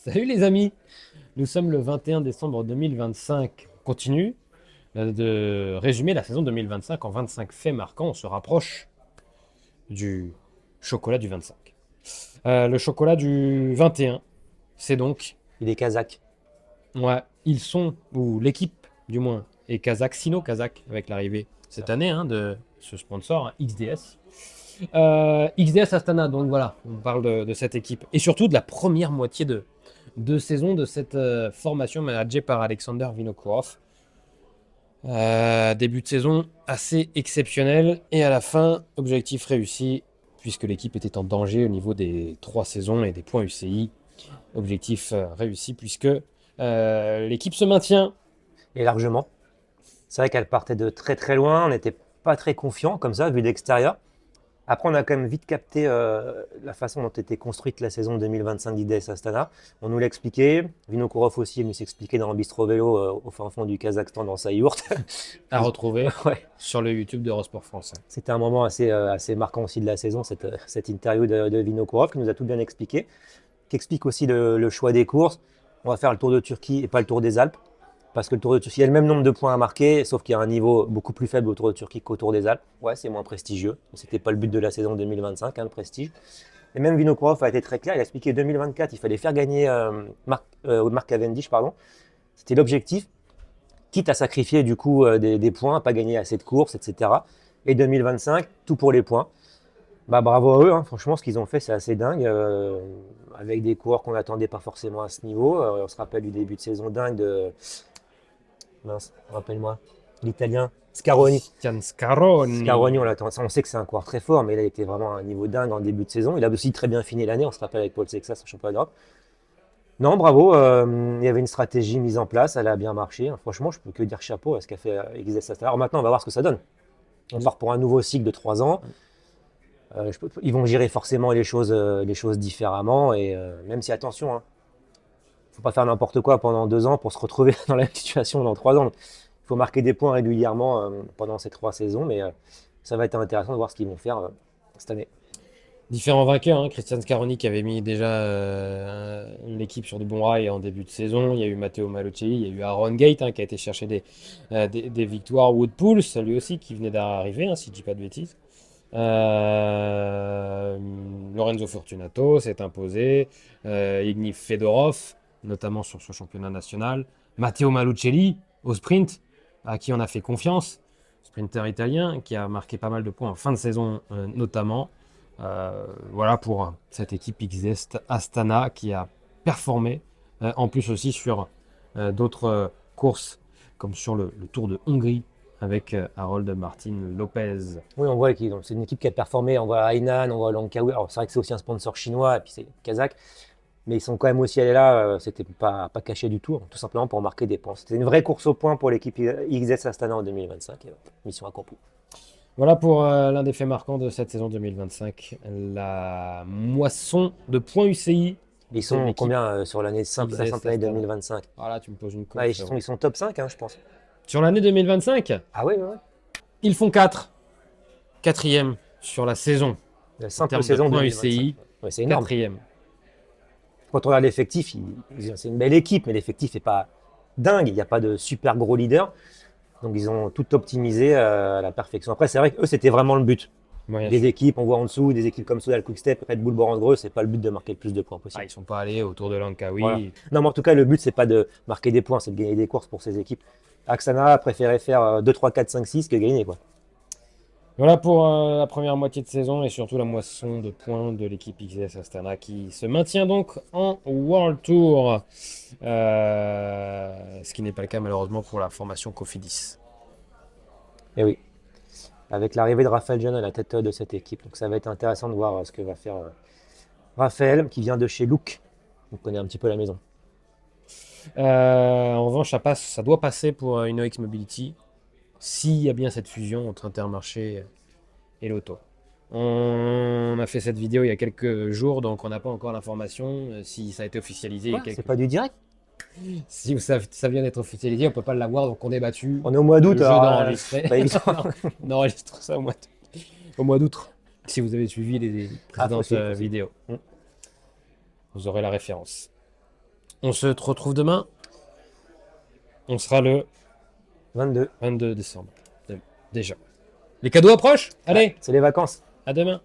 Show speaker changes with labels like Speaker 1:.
Speaker 1: Salut les amis, nous sommes le 21 décembre 2025. On continue de résumer la saison 2025 en 25 faits marquants. On se rapproche du chocolat du 25. Le chocolat du 21, c'est donc,
Speaker 2: Il est kazakh.
Speaker 1: ouais, ils sont, ou l'équipe du moins, est kazakh, sino-kazakh, avec l'arrivée cette année de ce sponsor, XDS. XDS Astana, donc voilà, on parle de cette équipe. Et surtout de la première moitié de saison de cette formation managée par Alexander Vinokourov. Début de saison assez exceptionnel et à la fin, objectif réussi puisque l'équipe était en danger au niveau des 3 saisons et des points UCI. Objectif réussi puisque l'équipe se maintient.
Speaker 2: Et largement. C'est vrai qu'elle partait de très très loin. On n'était pas très confiant comme ça, vu d'extérieur. Après, on a quand même vite capté la façon dont était construite la saison 2025 d'IDS Astana. On nous l'a expliqué. Vinokourov aussi, il nous s'expliquait dans le bistrot vélo au fin fond du Kazakhstan, dans sa yourte.
Speaker 1: À retrouver
Speaker 2: Ouais.
Speaker 1: sur le YouTube d'Eurosport France.
Speaker 2: C'était un moment assez marquant aussi de la saison, cette interview de Vinokourov qui nous a tout bien expliqué. Qui explique aussi le choix des courses. On va faire le Tour de Turquie et pas le Tour des Alpes. Parce que le Tour de Turquie, il y a le même nombre de points à marquer, sauf qu'il y a un niveau beaucoup plus faible au Tour de Turquie qu'au Tour des Alpes. Ouais, c'est moins prestigieux. C'était pas le but de la saison 2025, le prestige. Et même Vinokourov a été très clair. Il a expliqué 2024, il fallait faire gagner Mark Cavendish, pardon. C'était l'objectif, quitte à sacrifier du coup des points, à pas gagner assez de courses, etc. Et 2025, tout pour les points. Bah, bravo à eux, hein. Franchement, ce qu'ils ont fait, c'est assez dingue. Avec des coureurs qu'on n'attendait pas forcément à ce niveau. On se rappelle du début de saison dingue de. Mince, rappelle-moi. L'Italien, Scaroni.
Speaker 1: Christian Scaroni.
Speaker 2: Scaroni, on sait que c'est un coureur très fort, mais là, il était vraiment à un niveau dingue en début de saison. Il a aussi très bien fini l'année, on se rappelle avec Paul Sexas au championnat d'Europe. Non, bravo, il y avait une stratégie mise en place, elle a bien marché. Franchement, je peux que dire chapeau à ce qu'a fait XS Astana. Alors maintenant, on va voir ce que ça donne. On part pour un nouveau cycle de 3 ans. Ils vont gérer forcément les choses différemment. Et même si, attention, hein, faut pas faire n'importe quoi pendant 2 ans pour se retrouver dans la même situation dans 3 ans. Il faut marquer des points régulièrement pendant ces 3 saisons. Mais ça va être intéressant de voir ce qu'ils vont faire cette année.
Speaker 1: Différents vainqueurs, Christian Scaroni qui avait mis déjà l'équipe sur du bon rail en début de saison. Il y a eu Matteo Malucelli, il y a eu Aaron Gate qui a été chercher des victoires. Wood Pouls, lui aussi qui venait d'arriver, si je dis pas de bêtises. Lorenzo Fortunato s'est imposé. Igni Fedorov, notamment sur ce championnat national. Matteo Malucelli au sprint, à qui on a fait confiance. Sprinter italien qui a marqué pas mal de points en fin de saison notamment. Voilà pour cette équipe XS Astana qui a performé, en plus aussi sur d'autres courses comme sur le Tour de Hongrie avec Harold Martin Lopez.
Speaker 2: Oui, on voit que c'est une équipe qui a performé. On voit Hainan, on voit Langkawi. Alors, c'est vrai que c'est aussi un sponsor chinois et puis c'est kazakh. Mais ils sont quand même aussi allés là. C'était pas caché du tout, hein, tout simplement pour marquer des points. C'était une vraie course au point pour l'équipe XS Astana en 2025. Et, mission accomplie.
Speaker 1: Voilà pour l'un des faits marquants de cette saison 2025, la moisson de points UCI.
Speaker 2: Ils sont combien sur l'année simple, la simple année 2025?
Speaker 1: Voilà, tu me poses une colle.
Speaker 2: Ah, ils sont top 5, hein, je pense.
Speaker 1: Sur l'année 2025,
Speaker 2: Ah oui, ouais.
Speaker 1: ils font 4. Quatrième sur la saison.
Speaker 2: La
Speaker 1: En
Speaker 2: simple
Speaker 1: termes de
Speaker 2: saison
Speaker 1: points
Speaker 2: 2025.
Speaker 1: UCI,
Speaker 2: Ouais, c'est énorme.
Speaker 1: quatrième.
Speaker 2: Quand on regarde l'effectif, c'est une belle équipe, mais l'effectif n'est pas dingue. Il n'y a pas de super gros leader. Donc ils ont tout optimisé à la perfection. Après, c'est vrai que eux, c'était vraiment le but.
Speaker 1: Ouais,
Speaker 2: Des équipes, on voit en dessous, des équipes comme Soudal Quickstep, Red Bull Borangreux, c'est pas le but de marquer le plus de points possible.
Speaker 1: ils sont pas allés autour de Langkawi.
Speaker 2: Voilà. Non, mais en tout cas, le but, c'est pas de marquer des points, c'est de gagner des courses pour ces équipes. Axana a préféré faire 2, 3, 4, 5, 6 que gagner, quoi.
Speaker 1: Voilà pour la première moitié de saison et surtout la moisson de points de l'équipe XS Astana qui se maintient donc en World Tour. Ce qui n'est pas le cas malheureusement pour la formation Cofidis.
Speaker 2: Et oui, avec l'arrivée de Raphaël Jeanne à la tête de cette équipe. Donc ça va être intéressant de voir ce que va faire Raphaël, qui vient de chez Look. On connaît un petit peu la maison.
Speaker 1: En revanche, ça doit passer pour une OX Mobility s'il y a bien cette fusion entre Intermarché et l'auto. On a fait cette vidéo il y a quelques jours, donc on n'a pas encore l'information si ça a été officialisé.
Speaker 2: C'est pas du direct?
Speaker 1: Si ça vient d'être officialisé, on peut pas l'avoir, donc on est battu.
Speaker 2: On est au mois d'août,
Speaker 1: Le jeu
Speaker 2: alors,
Speaker 1: d'enregistrer.
Speaker 2: pas évident.
Speaker 1: On enregistre ça au mois d'août. Si vous avez suivi les précédentes
Speaker 2: possible.
Speaker 1: vidéos, vous aurez la référence. On se retrouve demain. On sera le
Speaker 2: 22.
Speaker 1: 22 décembre. Déjà. Les cadeaux approchent. Allez,
Speaker 2: C'est les vacances.
Speaker 1: à demain.